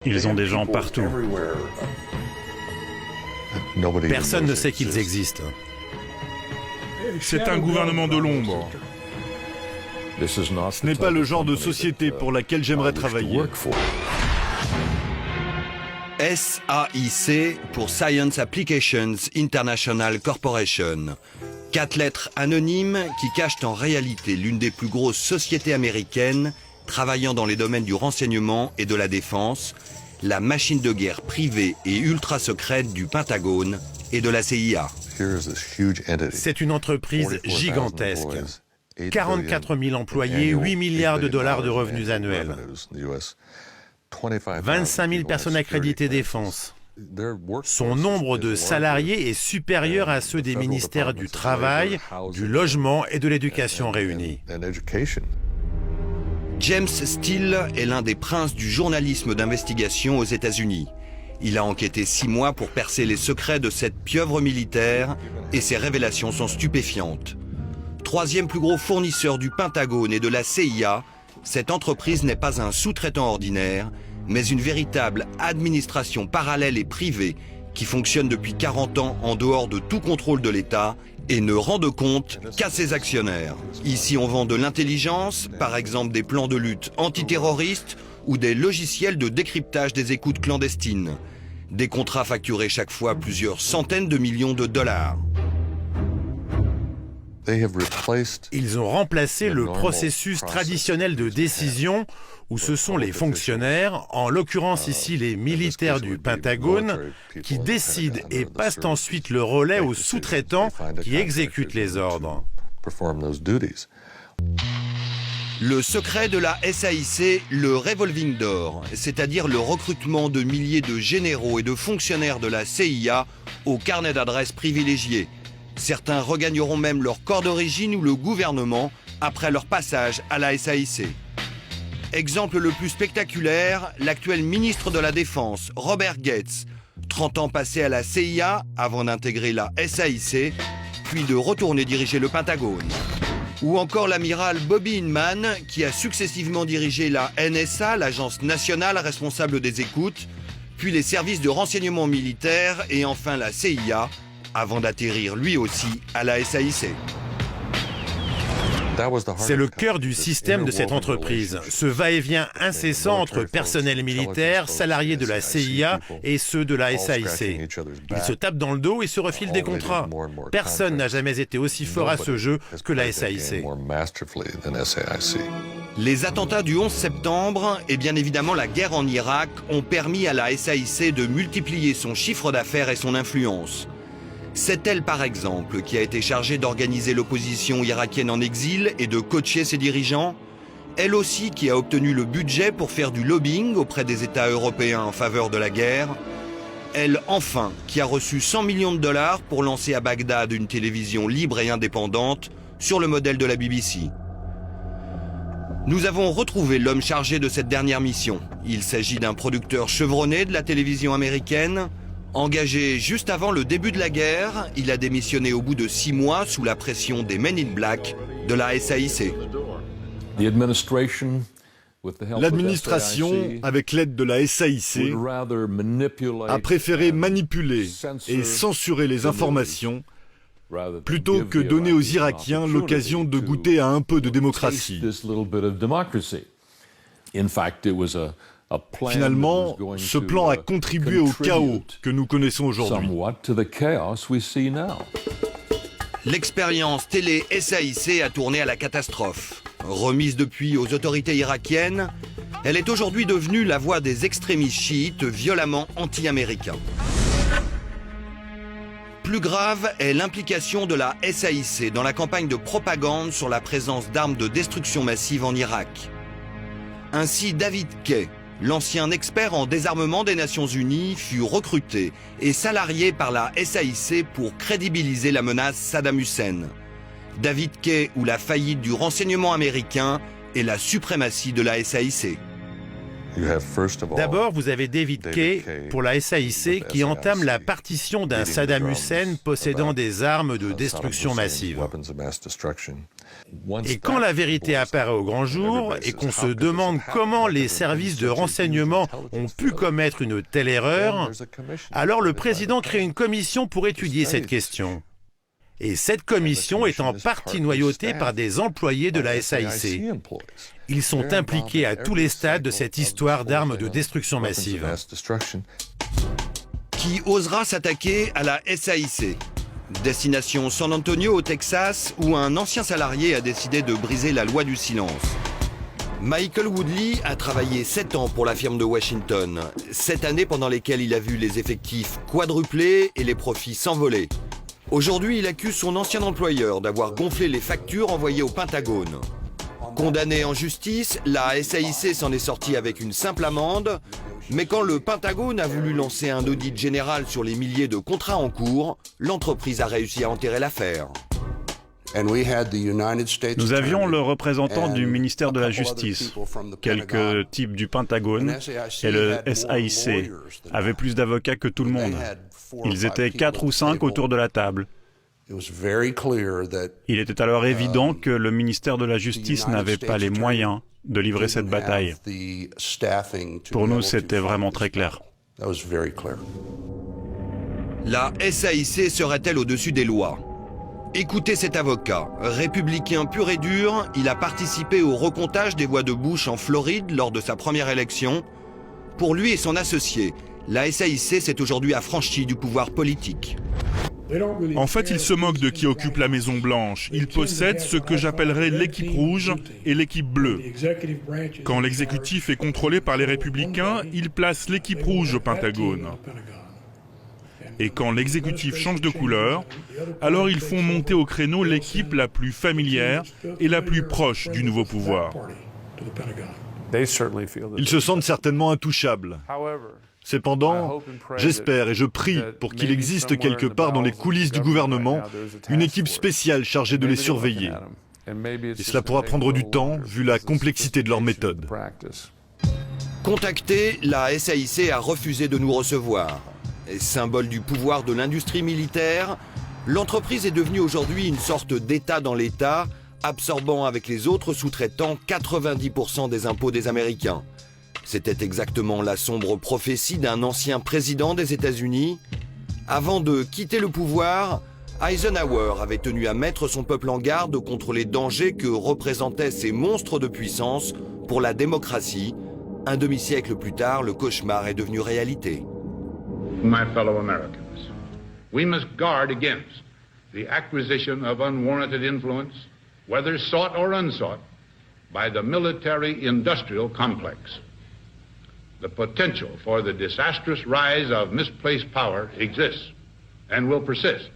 Ils ont des gens partout. Personne ne sait qu'ils existent. C'est un gouvernement de l'ombre. Ce n'est pas le genre de société pour laquelle j'aimerais travailler. SAIC pour Science Applications International Corporation. 4 lettres anonymes qui cachent en réalité l'une des plus grosses sociétés américaines travaillant dans les domaines du renseignement et de la défense, la machine de guerre privée et ultra secrète du Pentagone et de la CIA. C'est une entreprise gigantesque. 44 000 employés, 8 milliards de dollars de revenus annuels. 25 000 personnes accréditées défense. Son nombre de salariés est supérieur à ceux des ministères du Travail, du Logement et de l'Éducation réunis. James Steele est l'un des princes du journalisme d'investigation aux États-Unis. Il a enquêté 6 mois pour percer les secrets de cette pieuvre militaire et ses révélations sont stupéfiantes. 3e plus gros fournisseur du Pentagone et de la CIA, cette entreprise n'est pas un sous-traitant ordinaire, mais une véritable administration parallèle et privée qui fonctionne depuis 40 ans en dehors de tout contrôle de l'État et ne rend de compte qu'à ses actionnaires. Ici, on vend de l'intelligence, par exemple des plans de lutte antiterroristes ou des logiciels de décryptage des écoutes clandestines. Des contrats facturés chaque fois plusieurs centaines de millions de dollars. Ils ont remplacé le processus traditionnel de décision où ce sont les fonctionnaires, en l'occurrence ici les militaires du Pentagone, qui décident et passent ensuite le relais aux sous-traitants qui exécutent les ordres. Le secret de la SAIC, le revolving door, c'est-à-dire le recrutement de milliers de généraux et de fonctionnaires de la CIA au carnet d'adresses privilégié. Certains regagneront même leur corps d'origine ou le gouvernement après leur passage à la SAIC. Exemple le plus spectaculaire, l'actuel ministre de la Défense, Robert Gates, 30 ans passés à la CIA avant d'intégrer la SAIC, puis de retourner diriger le Pentagone. Ou encore l'amiral Bobby Inman, qui a successivement dirigé la NSA, l'agence nationale responsable des écoutes, puis les services de renseignement militaire et enfin la CIA, avant d'atterrir lui aussi à la SAIC. C'est le cœur du système de cette entreprise, ce va-et-vient incessant entre personnel militaire, salariés de la CIA et ceux de la SAIC. Ils se tapent dans le dos et se refilent des contrats. Personne n'a jamais été aussi fort à ce jeu que la SAIC. Les attentats du 11 septembre et bien évidemment la guerre en Irak ont permis à la SAIC de multiplier son chiffre d'affaires et son influence. C'est elle, par exemple, qui a été chargée d'organiser l'opposition irakienne en exil et de coacher ses dirigeants. Elle aussi qui a obtenu le budget pour faire du lobbying auprès des États européens en faveur de la guerre. Elle, enfin, qui a reçu 100 millions de dollars pour lancer à Bagdad une télévision libre et indépendante sur le modèle de la BBC. Nous avons retrouvé l'homme chargé de cette dernière mission. Il s'agit d'un producteur chevronné de la télévision américaine. Engagé juste avant le début de la guerre, il a démissionné au bout de 6 mois sous la pression des Men in Black de la SAIC. L'administration, avec l'aide de la SAIC, a préféré manipuler et censurer les informations plutôt que donner aux Irakiens l'occasion de goûter à un peu de démocratie. Finalement, ce plan a contribué au chaos que nous connaissons aujourd'hui. L'expérience télé SAIC a tourné à la catastrophe. Remise depuis aux autorités irakiennes, elle est aujourd'hui devenue la voix des extrémistes chiites violemment anti-américains. Plus grave est l'implication de la SAIC dans la campagne de propagande sur la présence d'armes de destruction massive en Irak. Ainsi, David Kay, l'ancien expert en désarmement des Nations Unies, fut recruté et salarié par la SAIC pour crédibiliser la menace Saddam Hussein. David Kay ou la faillite du renseignement américain et la suprématie de la SAIC. D'abord, vous avez David Kay pour la SAIC qui entame la partition d'un Saddam Hussein possédant des armes de destruction massive. Et quand la vérité apparaît au grand jour et qu'on se demande comment les services de renseignement ont pu commettre une telle erreur, alors le président crée une commission pour étudier cette question. Et cette commission est en partie noyautée par des employés de la SAIC. Ils sont impliqués à tous les stades de cette histoire d'armes de destruction massive. Qui osera s'attaquer à la SAIC? Destination San Antonio au Texas, où un ancien salarié a décidé de briser la loi du silence. Michael Woodley a travaillé 7 ans pour la firme de Washington. 7 années pendant lesquelles il a vu les effectifs quadrupler et les profits s'envoler. Aujourd'hui, il accuse son ancien employeur d'avoir gonflé les factures envoyées au Pentagone. Condamné en justice, la SAIC s'en est sortie avec une simple amende. Mais quand le Pentagone a voulu lancer un audit général sur les milliers de contrats en cours, l'entreprise a réussi à enterrer l'affaire. Nous avions le représentant du ministère de la Justice, quelques types du Pentagone et le SAIC avaient plus d'avocats que tout le monde. Ils étaient 4 ou 5 autour de la table. Il était alors évident que le ministère de la Justice n'avait pas les moyens de livrer cette bataille. Pour nous, c'était vraiment très clair. La SAIC serait-elle au-dessus des lois? Écoutez cet avocat. Républicain pur et dur, il a participé au recomptage des voix de Bush en Floride lors de sa première élection. Pour lui et son associé, la SAIC s'est aujourd'hui affranchie du pouvoir politique. En fait, ils se moquent de qui occupe la Maison-Blanche. Ils possèdent ce que j'appellerais l'équipe rouge et l'équipe bleue. Quand l'exécutif est contrôlé par les républicains, ils placent l'équipe rouge au Pentagone. Et quand l'exécutif change de couleur, alors ils font monter au créneau l'équipe la plus familière et la plus proche du nouveau pouvoir. Ils se sentent certainement intouchables. Cependant, j'espère et je prie pour qu'il existe quelque part dans les coulisses du gouvernement une équipe spéciale chargée de les surveiller. Et cela pourra prendre du temps, vu la complexité de leur méthode. Contacté, la SAIC a refusé de nous recevoir. Et symbole du pouvoir de l'industrie militaire, l'entreprise est devenue aujourd'hui une sorte d'État dans l'État, absorbant avec les autres sous-traitants 90% des impôts des Américains. C'était exactement la sombre prophétie d'un ancien président des États-Unis. Avant de quitter le pouvoir, Eisenhower avait tenu à mettre son peuple en garde contre les dangers que représentaient ces monstres de puissance pour la démocratie. Un demi-siècle plus tard, le cauchemar est devenu réalité. My fellow Americans, we must guard against the acquisition of unwarranted influence, whether sought or unsought, by the military-industrial complex. The potential for the disastrous rise of misplaced power exists and will persist.